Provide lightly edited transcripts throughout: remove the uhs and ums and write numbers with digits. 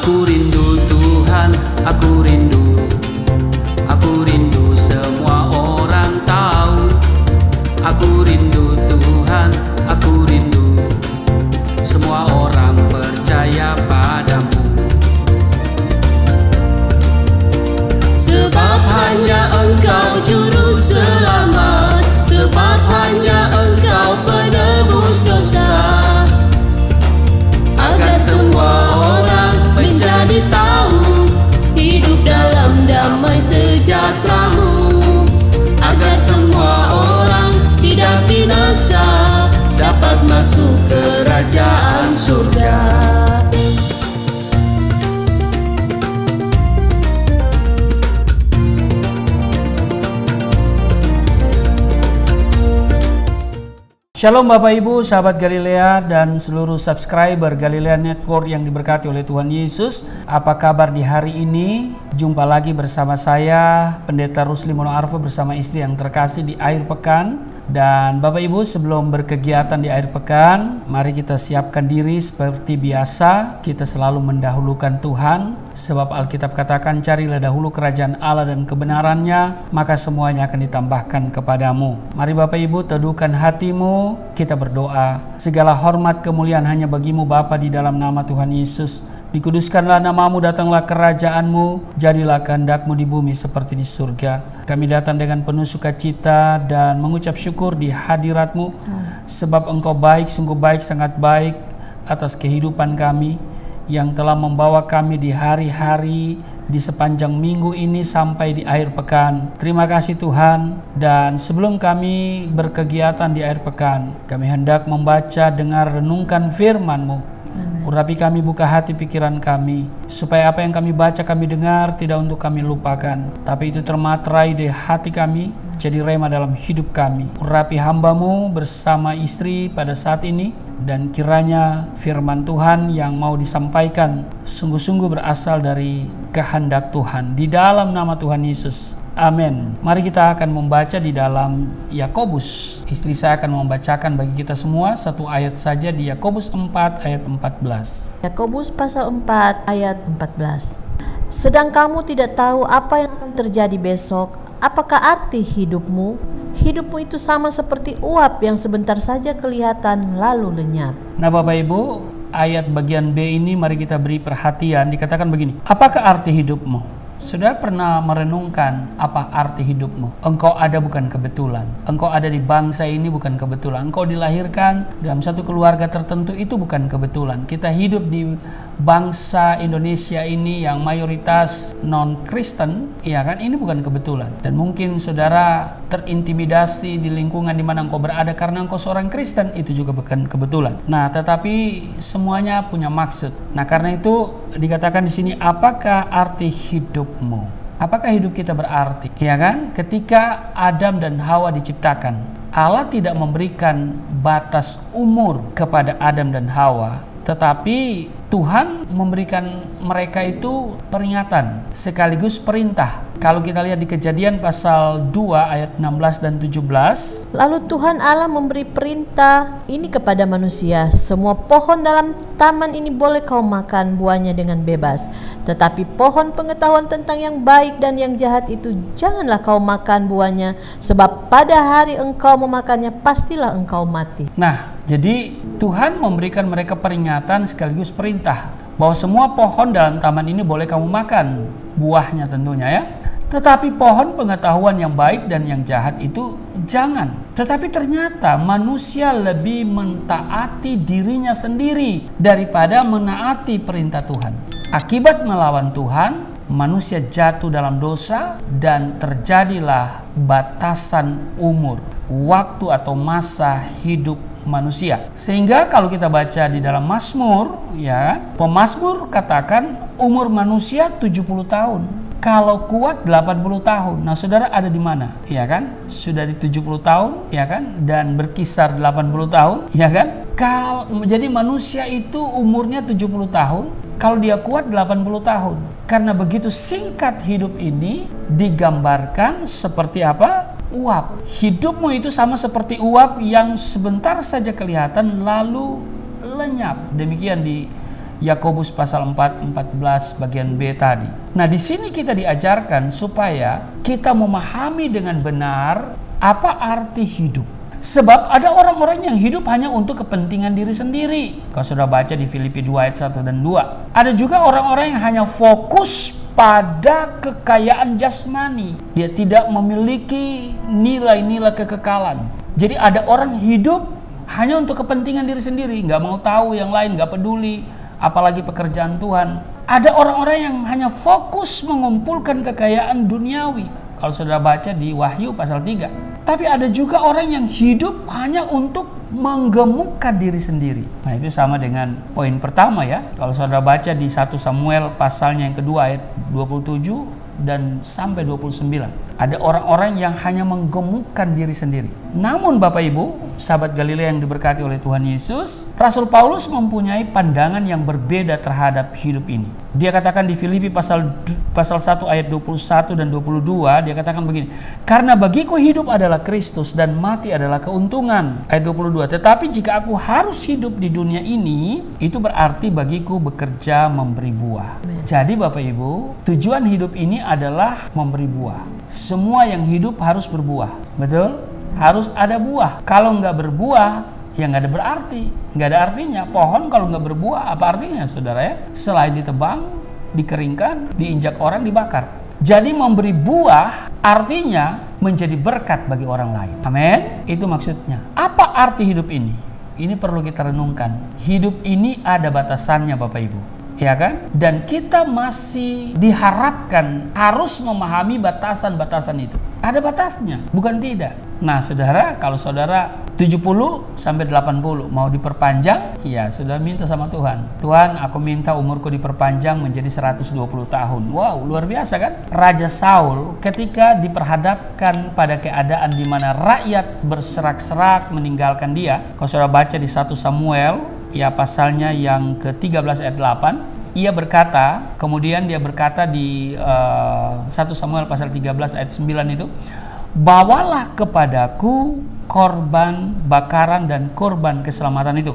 Aku rindu Tuhan, aku rindu semua orang tahu. Aku rindu Tuhan, aku rindu semua orang percaya padamu. Sebab hanya Engkau juru selamat, sebab hanya Engkau penebus dosa, agar semua orang menjadi tahu hidup dalam damai sejahtera-Mu, agar semua orang tidak binasa, dapat masuk kerajaan surga. Shalom Bapak Ibu, sahabat Galilea dan seluruh subscriber Galilea Network yang diberkati oleh Tuhan Yesus. Apa kabar di hari ini? Jumpa lagi bersama saya, Pendeta Rusli Mono Arfa bersama istri yang terkasih di akhir pekan. Dan Bapak Ibu, sebelum berkegiatan di akhir pekan, mari kita siapkan diri seperti biasa. Kita selalu mendahulukan Tuhan, sebab Alkitab katakan, carilah dahulu kerajaan Allah dan kebenarannya, maka semuanya akan ditambahkan kepadamu. Mari Bapak Ibu, teduhkan hatimu, kita berdoa. Segala hormat kemuliaan hanya bagimu Bapa, di dalam nama Tuhan Yesus. Dikuduskanlah namamu, datanglah kerajaanmu, jadilah kehendak-Mu di bumi seperti di surga. Kami datang dengan penuh sukacita dan mengucap syukur di hadirat-Mu, sebab Engkau baik, sungguh baik, sangat baik atas kehidupan kami, yang telah membawa kami di hari-hari di sepanjang minggu ini sampai di akhir pekan. Terima kasih Tuhan. Dan sebelum kami berkegiatan di akhir pekan, kami hendak membaca, dengar, renungkan firman-Mu. Urapi kami, buka hati pikiran kami, supaya apa yang kami baca, kami dengar, tidak untuk kami lupakan, tapi itu termaterai di hati kami, jadi rema dalam hidup kami. Urapi hamba-Mu bersama istri pada saat ini, dan kiranya firman Tuhan yang mau disampaikan sungguh-sungguh berasal dari kehendak Tuhan. Di dalam nama Tuhan Yesus. Amin. Mari kita akan membaca di dalam Yakobus. Istri saya akan membacakan bagi kita semua satu ayat saja di Yakobus 4 ayat 14. Yakobus pasal 4 ayat 14. Sedang kamu tidak tahu apa yang akan terjadi besok. Apakah arti hidupmu? Hidupmu itu sama seperti uap yang sebentar saja kelihatan lalu lenyap. Nah Bapak Ibu, ayat bagian B ini mari kita beri perhatian. Dikatakan begini, apakah arti hidupmu? Saudara pernah merenungkan apa arti hidupmu? Engkau ada bukan kebetulan. Engkau ada di bangsa ini bukan kebetulan. Engkau dilahirkan dalam satu keluarga tertentu itu bukan kebetulan. Kita hidup di bangsa Indonesia ini yang mayoritas non-Kristen, ya kan? Ini bukan kebetulan. Dan mungkin saudara terintimidasi di lingkungan di mana engkau berada karena engkau seorang Kristen, itu juga bukan kebetulan. Nah, tetapi semuanya punya maksud. Nah, karena itu dikatakan di sini, apakah arti hidupmu? Apakah hidup kita berarti? Ya kan? Ketika Adam dan Hawa diciptakan, Allah tidak memberikan batas umur kepada Adam dan Hawa, tetapi Tuhan memberikan mereka itu peringatan sekaligus perintah. Kalau kita lihat di Kejadian pasal 2 ayat 16 dan 17. Lalu Tuhan Allah memberi perintah ini kepada manusia, semua pohon dalam taman ini boleh kau makan buahnya dengan bebas, tetapi pohon pengetahuan tentang yang baik dan yang jahat itu janganlah kau makan buahnya, sebab pada hari engkau memakannya pastilah engkau mati. Nah, jadi Tuhan memberikan mereka peringatan sekaligus perintah bahwa semua pohon dalam taman ini boleh kamu makan buahnya tentunya ya. Tetapi pohon pengetahuan yang baik dan yang jahat itu jangan. Tetapi ternyata manusia lebih mentaati dirinya sendiri daripada menaati perintah Tuhan. Akibat melawan Tuhan, manusia jatuh dalam dosa dan terjadilah batasan umur, waktu atau masa hidup manusia. Sehingga kalau kita baca di dalam Mazmur, ya, pemazmur katakan umur manusia 70 tahun. Kalau kuat 80 tahun. Nah, saudara ada di mana? Ya kan? Sudah di 70 tahun, ya kan? Dan berkisar 80 tahun, ya kan? Jadi manusia itu umurnya 70 tahun, kalau dia kuat 80 tahun. Karena begitu singkat hidup ini digambarkan seperti apa? Uap. Hidupmu itu sama seperti uap yang sebentar saja kelihatan lalu lenyap. Demikian Yakobus pasal 4:14 bagian B tadi. Nah, di sini kita diajarkan supaya kita memahami dengan benar apa arti hidup. Sebab ada orang-orang yang hidup hanya untuk kepentingan diri sendiri. Kalau sudah baca di Filipi 2 ayat 1 dan 2. Ada juga orang-orang yang hanya fokus pada kekayaan jasmani. Dia tidak memiliki nilai-nilai kekekalan. Jadi ada orang hidup hanya untuk kepentingan diri sendiri. Nggak mau tahu yang lain, nggak peduli. Apalagi pekerjaan Tuhan. Ada orang-orang yang hanya fokus mengumpulkan kekayaan duniawi. Kalau sudah baca di Wahyu pasal 3. Tapi ada juga orang yang hidup hanya untuk menggemukkan diri sendiri. Nah, itu sama dengan poin pertama ya. Kalau saudara baca di 1 Samuel pasalnya yang kedua ayat 27 dan sampai 29. Ada orang-orang yang hanya menggemukkan diri sendiri. Namun Bapak Ibu, sahabat Galilea yang diberkati oleh Tuhan Yesus, Rasul Paulus mempunyai pandangan yang berbeda terhadap hidup ini. Dia katakan di Filipi pasal 1 ayat 21 dan 22, dia katakan begini, "Karena bagiku hidup adalah Kristus dan mati adalah keuntungan." Ayat 22, "Tetapi jika aku harus hidup di dunia ini, itu berarti bagiku bekerja memberi buah." Jadi Bapak Ibu, tujuan hidup ini adalah memberi buah. Semua yang hidup harus berbuah, betul? Harus ada buah. Kalau nggak berbuah, ya nggak ada berarti, nggak ada artinya. Pohon kalau nggak berbuah, apa artinya, saudara ya? Selain ditebang, dikeringkan, diinjak orang, dibakar. Jadi memberi buah artinya menjadi berkat bagi orang lain. Amin. Itu maksudnya. Apa arti hidup ini? Ini perlu kita renungkan. Hidup ini ada batasannya, Bapak Ibu. Ya kan? Dan kita masih diharapkan harus memahami batasan-batasan itu. Ada batasnya, bukan tidak. Nah, saudara, kalau saudara 70 sampai 80 mau diperpanjang, ya saudara minta sama Tuhan. Tuhan, aku minta umurku diperpanjang menjadi 120 tahun. Wow, luar biasa kan? Raja Saul ketika diperhadapkan pada keadaan di mana rakyat berserak-serak meninggalkan dia. Kalau saudara baca di 1 Samuel, ya pasalnya yang ke-13 ayat 8, ia berkata, kemudian dia berkata di 1 Samuel pasal 13 ayat 9 itu, "Bawalah kepadaku korban bakaran dan korban keselamatan itu."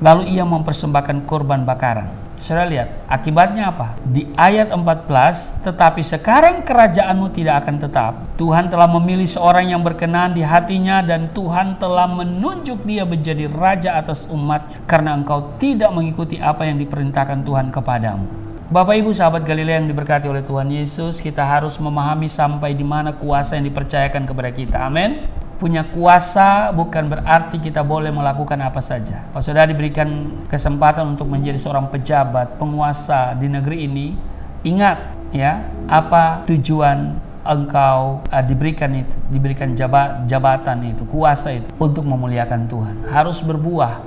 Lalu ia mempersembahkan korban bakaran. Saudara lihat, akibatnya apa? Di ayat 14, "Tetapi sekarang kerajaanmu tidak akan tetap. Tuhan telah memilih seorang yang berkenan di hatinya dan Tuhan telah menunjuk dia menjadi raja atas umatnya karena engkau tidak mengikuti apa yang diperintahkan Tuhan kepadamu." Bapak Ibu sahabat Galilea yang diberkati oleh Tuhan Yesus, kita harus memahami sampai di mana kuasa yang dipercayakan kepada kita. Amin. Punya kuasa bukan berarti kita boleh melakukan apa saja. Kalau saudara diberikan kesempatan untuk menjadi seorang pejabat, penguasa di negeri ini, ingat ya, apa tujuan engkau diberikan jabatan itu, kuasa itu untuk memuliakan Tuhan. Harus berbuah,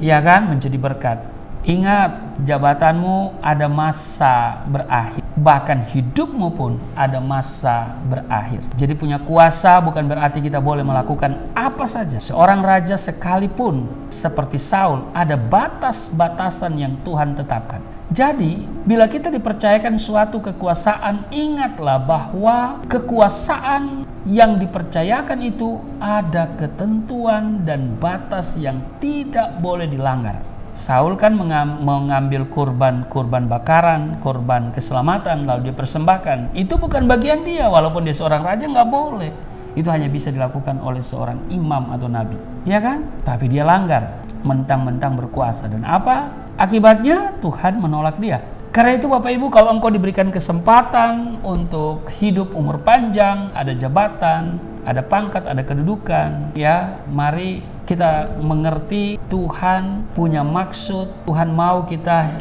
ya kan, menjadi berkat. Ingat, jabatanmu ada masa berakhir. Bahkan hidupmu pun ada masa berakhir. Jadi punya kuasa bukan berarti kita boleh melakukan apa saja. Seorang raja sekalipun seperti Saul, ada batas-batasan yang Tuhan tetapkan. Jadi, bila kita dipercayakan suatu kekuasaan, ingatlah bahwa kekuasaan yang dipercayakan itu ada ketentuan dan batas yang tidak boleh dilanggar. Saul kan mengambil kurban bakaran, korban keselamatan, lalu dia persembahkan. Itu bukan bagian dia, walaupun dia seorang raja nggak boleh. Itu hanya bisa dilakukan oleh seorang imam atau nabi, ya kan? Tapi dia langgar, mentang-mentang berkuasa. Dan apa akibatnya? Tuhan menolak dia. Karena itu Bapak Ibu, kalau engkau diberikan kesempatan untuk hidup umur panjang, ada jabatan, ada pangkat, ada kedudukan, ya mari kita mengerti Tuhan punya maksud. Tuhan mau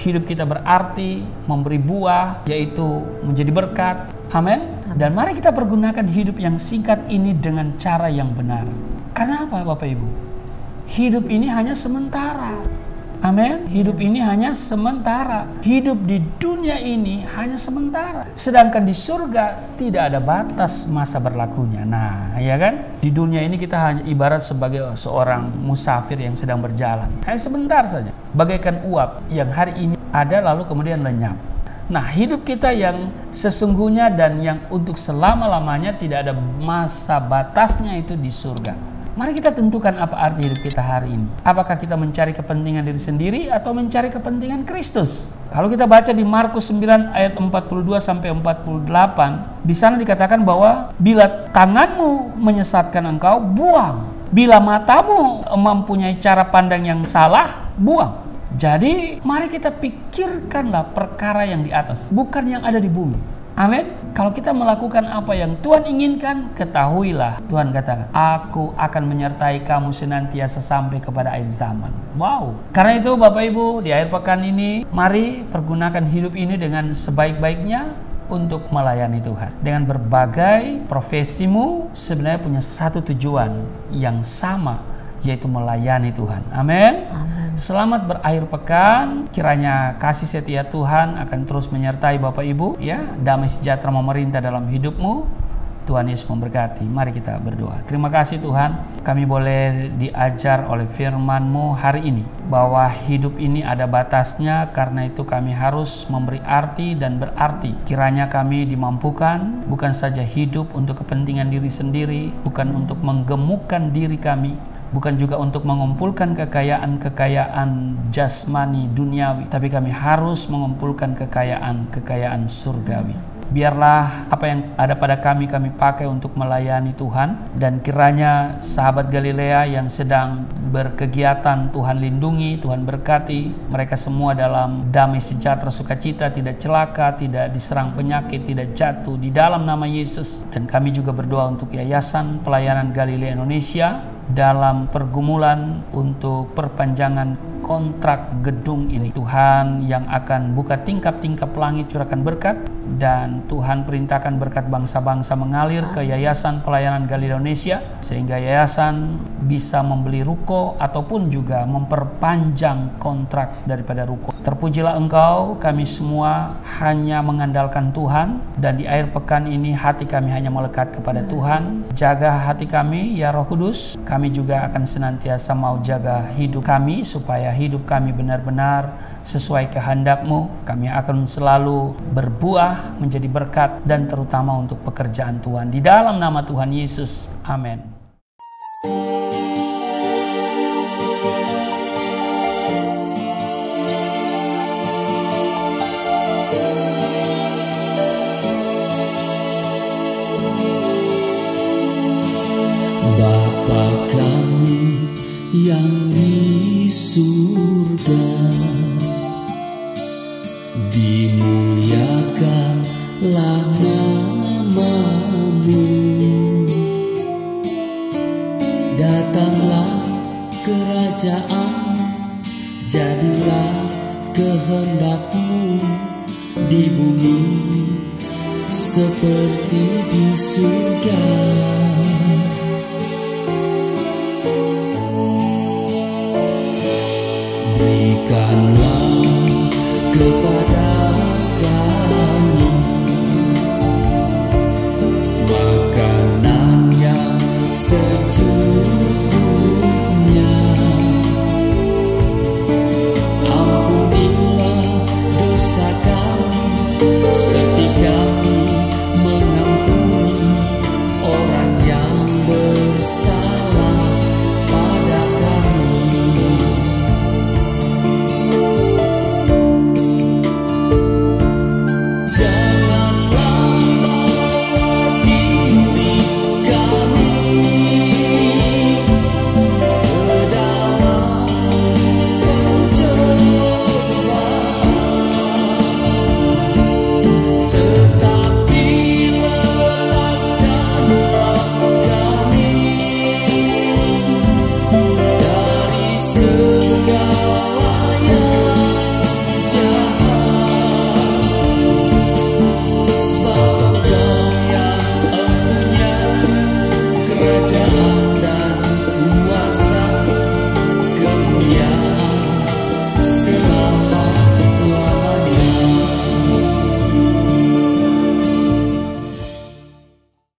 hidup kita berarti, memberi buah, yaitu menjadi berkat. Amin. Dan mari kita pergunakan hidup yang singkat ini dengan cara yang benar. Karena apa Bapak Ibu? Hidup ini hanya sementara. Amin. Hidup ini hanya sementara. Hidup di dunia ini hanya sementara. Sedangkan di surga tidak ada batas masa berlakunya. Nah, ya kan? Di dunia ini kita hanya ibarat sebagai seorang musafir yang sedang berjalan. Hanya sebentar saja. Bagaikan uap yang hari ini ada lalu kemudian lenyap. Nah, hidup kita yang sesungguhnya dan yang untuk selama-lamanya tidak ada masa batasnya itu di surga. Mari kita tentukan apa arti hidup kita hari ini. Apakah kita mencari kepentingan diri sendiri atau mencari kepentingan Kristus? Kalau kita baca di Markus 9 ayat 42 sampai 48, di sana dikatakan bahwa bila tanganmu menyesatkan engkau, buang. Bila matamu mempunyai cara pandang yang salah, buang. Jadi mari kita pikirkanlah perkara yang di atas, bukan yang ada di bumi. Amin. Kalau kita melakukan apa yang Tuhan inginkan, ketahuilah Tuhan katakan, aku akan menyertai kamu senantiasa sampai kepada akhir zaman. Wow. Karena itu Bapak Ibu, di akhir pekan ini mari pergunakan hidup ini dengan sebaik-baiknya untuk melayani Tuhan. Dengan berbagai profesimu sebenarnya punya satu tujuan yang sama, yaitu melayani Tuhan. Amin. Selamat berakhir pekan. Kiranya kasih setia Tuhan akan terus menyertai Bapak Ibu, ya. Damai sejahtera memerintah dalam hidupmu. Tuhan Yesus memberkati. Mari kita berdoa. Terima kasih Tuhan, kami boleh diajar oleh firman-Mu hari ini bahwa hidup ini ada batasnya, karena itu kami harus memberi arti dan berarti. Kiranya kami dimampukan bukan saja hidup untuk kepentingan diri sendiri, bukan untuk menggemukkan diri kami, bukan juga untuk mengumpulkan kekayaan-kekayaan jasmani duniawi, tapi kami harus mengumpulkan kekayaan-kekayaan surgawi. Biarlah apa yang ada pada kami pakai untuk melayani Tuhan, dan kiranya sahabat Galilea yang sedang berkegiatan Tuhan lindungi, Tuhan berkati mereka semua dalam damai sejahtera sukacita, tidak celaka, tidak diserang penyakit, tidak jatuh di dalam nama Yesus. Dan kami juga berdoa untuk Yayasan Pelayanan Galilea Indonesia dalam pergumulan untuk perpanjangan kontrak gedung ini. Tuhan yang akan buka tingkap-tingkap langit, curahkan berkat, dan Tuhan perintahkan berkat bangsa-bangsa mengalir ke Yayasan Pelayanan Galilea Indonesia, sehingga yayasan bisa membeli ruko ataupun juga memperpanjang kontrak daripada ruko. Terpujilah Engkau, kami semua hanya mengandalkan Tuhan, dan di akhir pekan ini hati kami hanya melekat kepada Tuhan. Jaga hati kami ya Roh Kudus. Kami juga akan senantiasa mau jaga hidup kami supaya hidup kami benar-benar sesuai kehendak-Mu. Kami akan selalu berbuah menjadi berkat, dan terutama untuk pekerjaan Tuhan. Di dalam nama Tuhan Yesus. Amin. Bapa kami yang di surga, dimuliakanlah nama-Mu. Datanglah kerajaan, jadilah kehendak-Mu di bumi seperti di surga. Berikanlah kepada kami